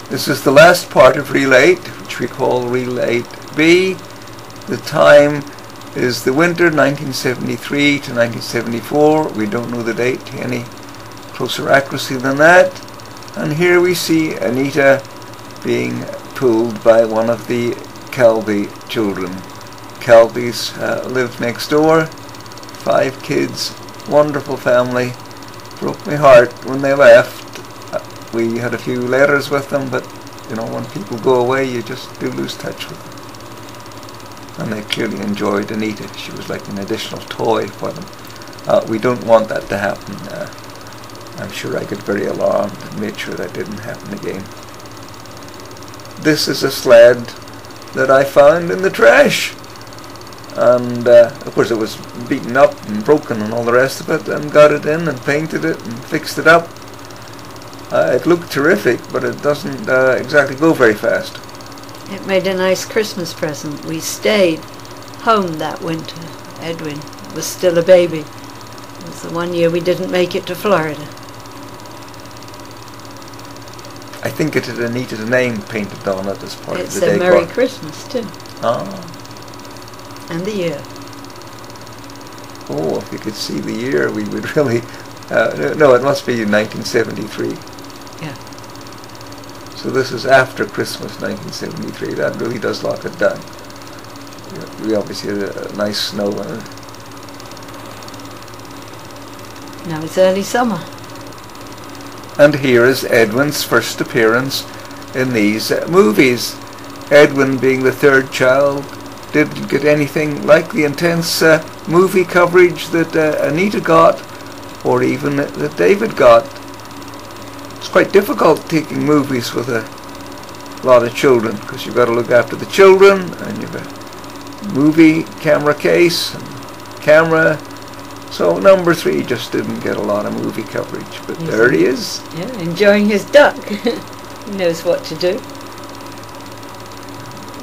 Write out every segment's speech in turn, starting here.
This is the last part of Reel 8, which we call Reel-08B. The time is the winter 1973 to 1974. We don't know the date to any closer accuracy than that. And here we see Anita being pulled by one of the Calvi children. Calvis lived next door, 5 kids, wonderful family. Broke my heart when they left. We had a few letters with them, but you know, when people go away, you just do lose touch with them. And they clearly enjoyed Anita. She was like an additional toy for them. We don't want that to happen. I'm sure I get very alarmed and made sure that didn't happen again. This is a sled that I found in the trash. And of course it was beaten up and broken and all the rest of it, and got it in and painted it and fixed it up. It looked terrific, but it doesn't exactly go very fast. It made a nice Christmas present. We stayed home that winter. Edwin was still a baby. It was the one year we didn't make it to Florida. I think it had Anita's name painted on it as part of the It's a decor. Merry Christmas too. Ah. And the year. Oh, if you could see the year, we would really... no, it must be 1973. Yeah. So this is after Christmas 1973. That really does lock it down. We obviously had a nice snow in it. Now it's early summer. And here is Edwin's first appearance in these movies. Edwin, being the third child, didn't get anything like the intense movie coverage that Anita got, or even that David got. It's quite difficult taking movies with a lot of children, because you've got to look after the children, and you've a movie camera case and camera. So number 3 just didn't get a lot of movie coverage, but there he is. Yeah, enjoying his duck. He knows what to do.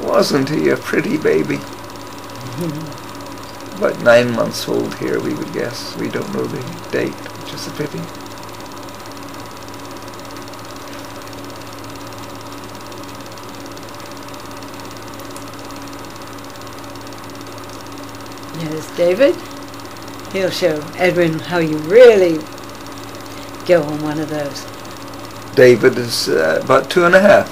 Wasn't he a pretty baby? About 9 months old here, we would guess. We don't know the date, which is a pity. There's David. He'll show Edwin how you really go on one of those. David is about 2½.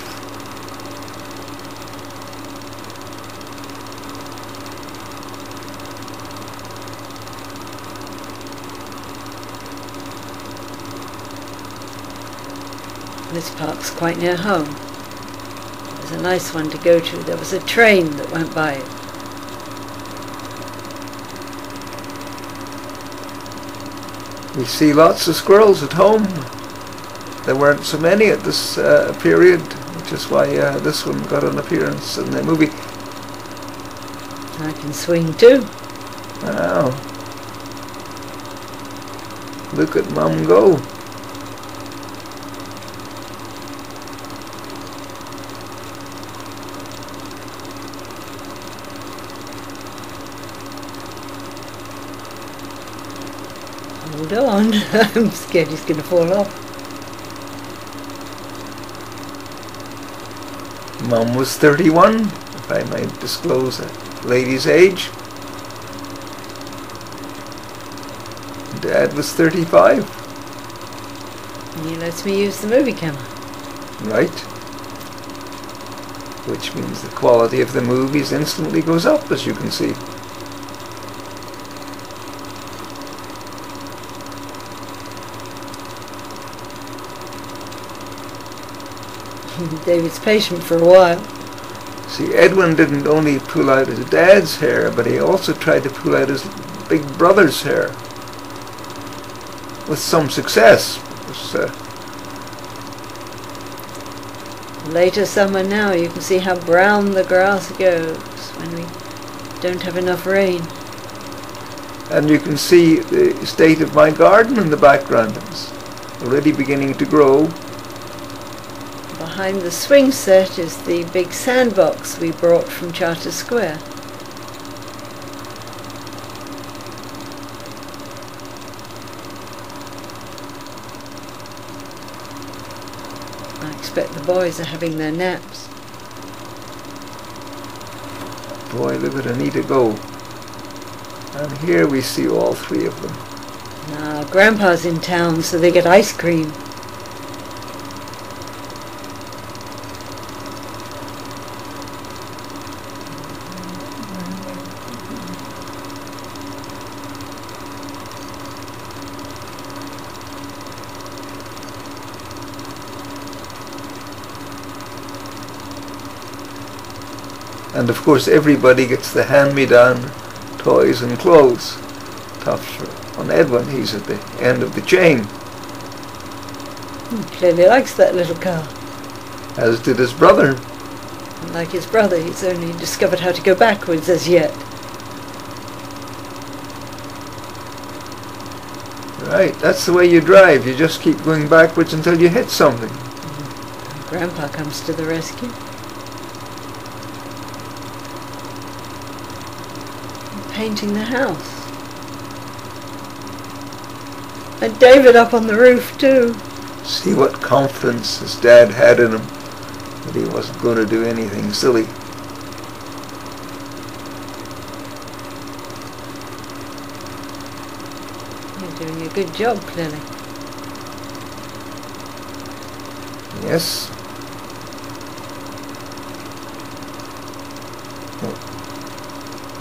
This park's quite near home. It was a nice one to go to. There was a train that went by it. We see lots of squirrels at home. There weren't so many at this period, which is why this one got an appearance in the movie. I can swing too. Wow. Look at Mum go. Hold on. I'm scared he's going to fall off. Mum was 31, if I might disclose a lady's age. Dad was 35. He lets me use the movie camera. Right. Which means the quality of the movies instantly goes up, as you can see. David's patient for a while. See, Edwin didn't only pull out his dad's hair, but he also tried to pull out his big brother's hair. With some success. Later summer now, you can see how brown the grass goes when we don't have enough rain. And you can see the state of my garden in the background. It's already beginning to grow. Behind the swing set is the big sandbox we brought from Charter Square. I expect the boys are having their naps. Boy, look at Anita go. And here we see all three of them. Now, Grandpa's in town, so they get ice cream. And of course everybody gets the hand-me-down toys and clothes. Tough on Edwin, he's at the end of the chain. He clearly likes that little car. As did his brother. Like his brother, he's only discovered how to go backwards as yet. Right, that's the way you drive. You just keep going backwards until you hit something. Grandpa comes to the rescue. Painting the house. And David up on the roof too. See what confidence his dad had in him, that he wasn't going to do anything silly. You're doing a good job, clearly. Yes.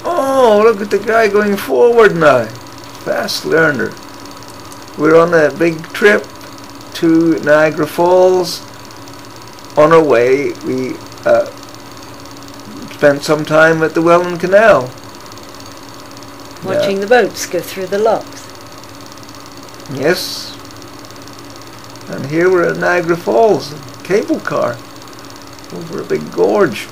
Oh, look at the guy going forward now. Fast learner. We're on a big trip to Niagara Falls. On our way, we spent some time at the Welland Canal. Watching the boats go through the locks. Yes. And here we're at Niagara Falls, a cable car over a big gorge.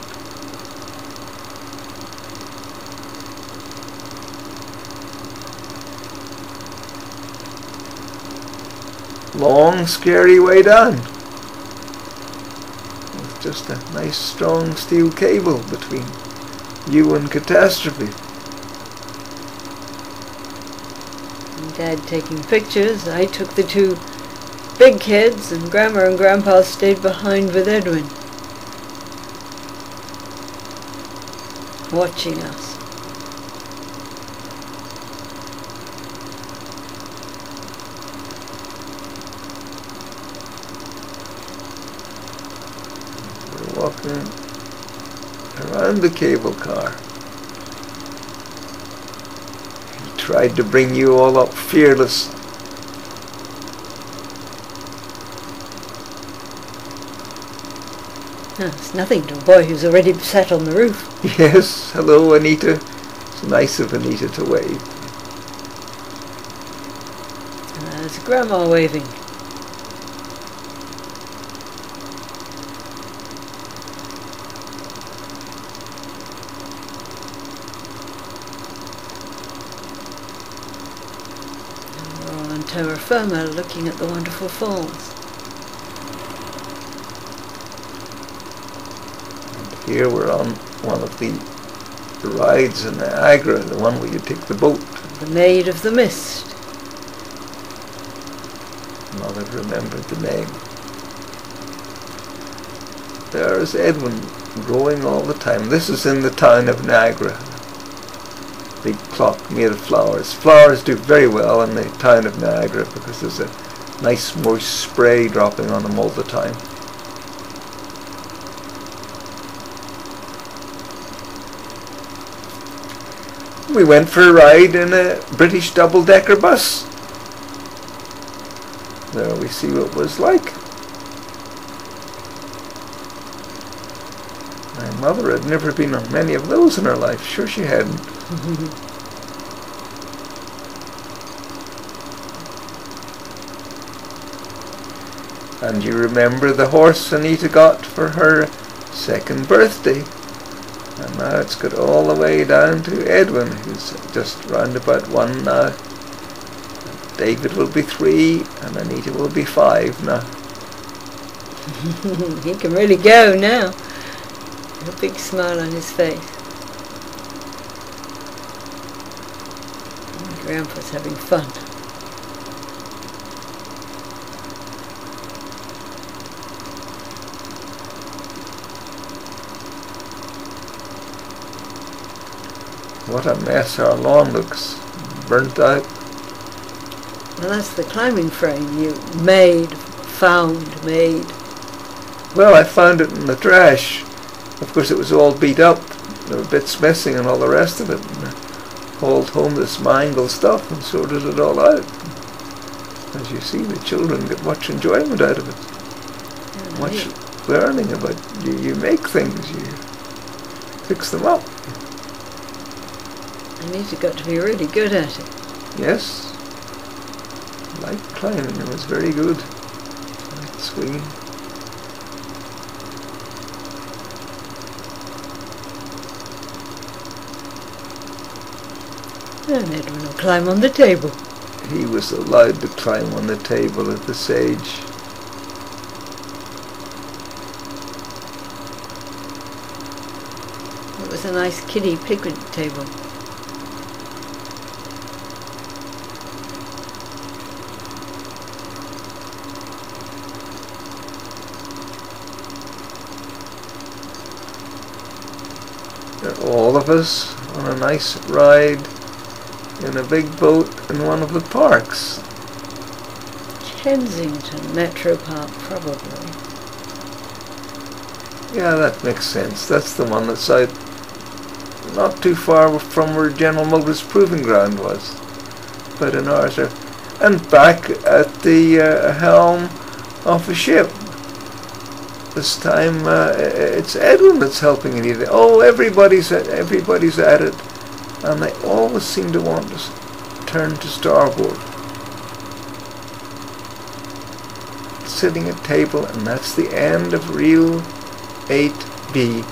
Long, scary way down, with just a nice strong steel cable between you and catastrophe. And Dad taking pictures. I took the two big kids, and Grandma and Grandpa stayed behind with Edwin, watching us. Walking around the cable car. He tried to bring you all up fearless. No, it's nothing to a boy who's already sat on the roof. Yes, hello Anita. It's nice of Anita to wave. And there's Grandma waving. Terra firma, looking at the wonderful falls. And here we're on one of the rides in Niagara, the one where you take the boat. The Maid of the Mist. Mother remembered the name. There's Edwin growing all the time. This is in the town of Niagara. Big clock made of flowers. Flowers do very well in the town of Niagara because there's a nice moist spray dropping on them all the time. We went for a ride in a British double-decker bus. There we see what it was like. My mother had never been on many of those in her life. Sure she hadn't. And you remember the horse Anita got for her second birthday. And now it's got all the way down to Edwin, who's just round about 1 now. David will be 3 and Anita will be 5 now. He can really go now. A big smile on his face. Grandpa's having fun. What a mess our lawn looks. Burnt out. Well, that's the climbing frame you made. Well, I found it in the trash. Of course, it was all beat up. There were bits missing and all the rest of it. And I hauled home this mangled stuff and sorted it all out. As you see, the children get much enjoyment out of it. Yeah, Much learning about you make things, you fix them up. And you've got to be really good at it. Yes. I liked climbing, it was very good. I liked swinging. And Edwin will climb on the table. He was allowed to climb on the table at this age. It was a nice kiddie picnic table. All of us on a nice ride in a big boat in one of the parks. Kensington Metro Park, probably. Yeah, that makes sense. That's the one that's out not too far from where General Motors Proving Ground was. About an hour there. And back at the helm of a ship. This time it's Edwin that's helping it. Oh, everybody's at it, and they always seem to want to turn to starboard. Sitting at table, and that's the end of Reel-08B